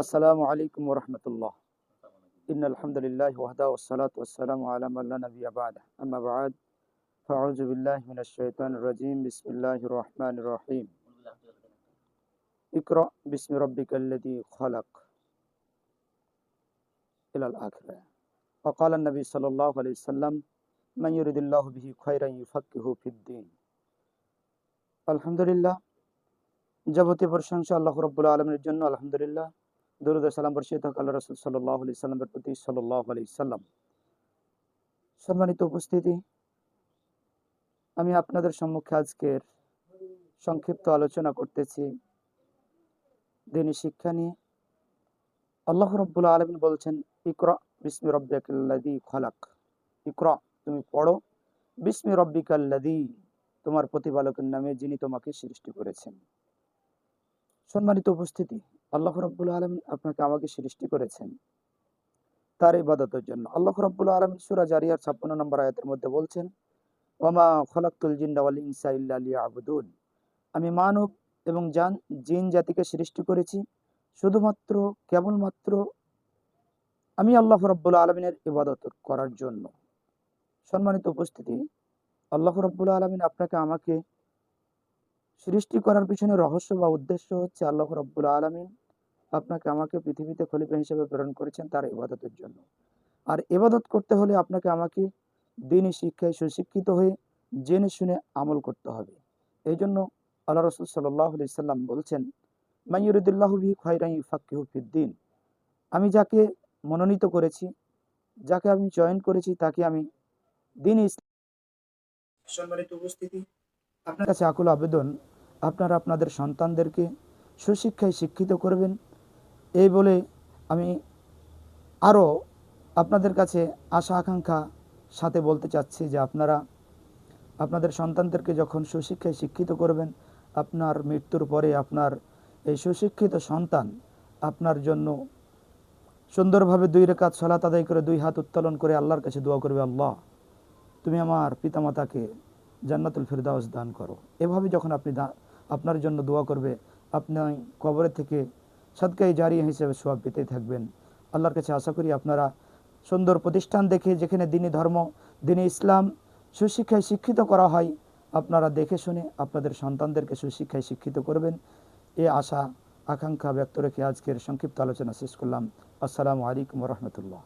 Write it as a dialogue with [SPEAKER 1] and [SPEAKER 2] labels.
[SPEAKER 1] আসসালামু আলাইকুম ওয়া রাহমাতুল্লাহ। ইন্নাল হামদুলিল্লাহি ওয়াহদাহু ওয়াসসালাতু ওয়াসসালামু আলা মান লা নাবিয়্যা বা'দা। আম্মা বা'দ। ফাআউযু বিল্লাহি মিনাশ শাইতানির রাজীম। বিসমিল্লাহির রহমানির রহিম। ইকরা বিসমি রাব্বিকাল্লাযী খালাক ইলাল আখিরাহ। ওয়া ক্বালা an-নাবী সাল্লাল্লাহু আলাইহি ওয়াসাল্লাম মান ইউরিদিল্লাহু বিহি খায়রান ইউফাক্কিহু ফিদ-দীন। আলহামদুলিল্লাহ, যাবতীয় প্রশংসা আল্লাহ রাব্বুল আলামিনের জন্য। আলহামদুলিল্লাহ, দরুদ ও সালাম বর্ষিত হোক আল্লাহর রাসূল সাল্লাল্লাহু আলাইহি সাল্লামের প্রতি সাল্লাল্লাহু আলাইহি সাল্লাম। সম্মানিত উপস্থিতি, আমি আপনাদের সম্মুখে আজকের সংক্ষিপ্ত আলোচনা করতেছি দ্বীনি শিক্ষা নিয়ে। আল্লাহ রাব্বুল আলামিন বলছেন, ইকরা বিসমি রাব্বিকাল্লাযী খালাক। ইকরা, তুমি পড়ো, বিসমি রাব্বিকাল্লাযী, তোমার প্রতিপালকের নামে যিনি তোমাকে সৃষ্টি করেছেন। সম্মানিত উপস্থিতি, আল্লাহ রাব্বুল আলামিন আপনাকে আমাকে সৃষ্টি করেছেন তার ইবাদতের জন্য। আল্লাহ রাব্বুল আলামিন সূরা জারিয়ার 56 নম্বর আয়াতের মধ্যে বলছেন, ওয়ামা খালাকতুল জিন্না ওয়াল ইনসা ইল্লা লিয়াবুদুন। আমি মানব এবং জিন জাতিকে সৃষ্টি করেছি শুধুমাত্র কেবলমাত্র আমি আল্লাহ রাব্বুল আলামিনের ইবাদত করার জন্য। সম্মানিত উপস্থিতি, আল্লাহ রাব্বুল আলামিন আপনাকে আমাকে সৃষ্টি করার পিছনে রহস্য বা উদ্দেশ্য হচ্ছে আল্লাহ রাব্বুল আলামিন আপনাকে আমাকে পৃথিবীতে খলিফা হিসেবে প্রেরণ করেছেন তার ইবাদতের জন্য। আর ইবাদত করতে হলে আপনাকে আমাকে দ্বীনি শিক্ষায় সুশিক্ষিত হয়ে জেনে শুনে আমল করতে হবে। এই জন্য আল্লাহ রাসূল সাল্লাল্লাহু আলাইহি সাল্লাম বলছেন, মান ইউরিদিল্লাহু বিহি খায়রান ইউফাক্কিহু ফিদ-দীন। আমি যাকে মনোনীত করেছি, যাকে আমি চয়ন করেছি, তাকে আমি দ্বীনি ইসলাম। সম্মানিত উপস্থিতি, আপনার কাছে আকুল আবেদন, আপনারা আপনাদের সন্তানদেরকে সুশিক্ষায় শিক্ষিত করবেন। এই বলে আমি আরও আপনাদের কাছে আশা আকাঙ্ক্ষা সাথে বলতে চাচ্ছি যে আপনারা আপনাদের সন্তানদেরকে যখন সুশিক্ষায় শিক্ষিত করবেন, আপনার মৃত্যুর পরে আপনার এই সুশিক্ষিত সন্তান আপনার জন্য সুন্দরভাবে 2 রাকাত সালাত আদায় করে 2 হাত উত্তোলন করে আল্লাহর কাছে দোয়া করবে, আল্লাহ তুমি আমার পিতামাতাকে জান্নাতুল ফিরদাউস দান করো। এভাবে যখন আপনি আপনার জন্য দোয়া করবে, আপনি কবরে থেকে সাদকায়ে জারিয়া হিসেবে সওয়াব পেতে থাকবেন। আল্লাহর কাছে আশা করি আপনারা সুন্দর প্রতিষ্ঠান দেখে, যেখানে দ্বীনি ধর্ম, দ্বীনি ইসলাম সুশিক্ষায় শিক্ষিত করা হয়, আপনারা দেখে শুনে আপনাদের সন্তানদেরকে সুশিক্ষায় শিক্ষিত করবেন। এই আশা আকাঙ্ক্ষা ব্যক্ত রেখে আজকের সংক্ষিপ্ত আলোচনা শেষ করলাম। আসসালামু আলাইকুম ওয়া রাহমাতুল্লাহ।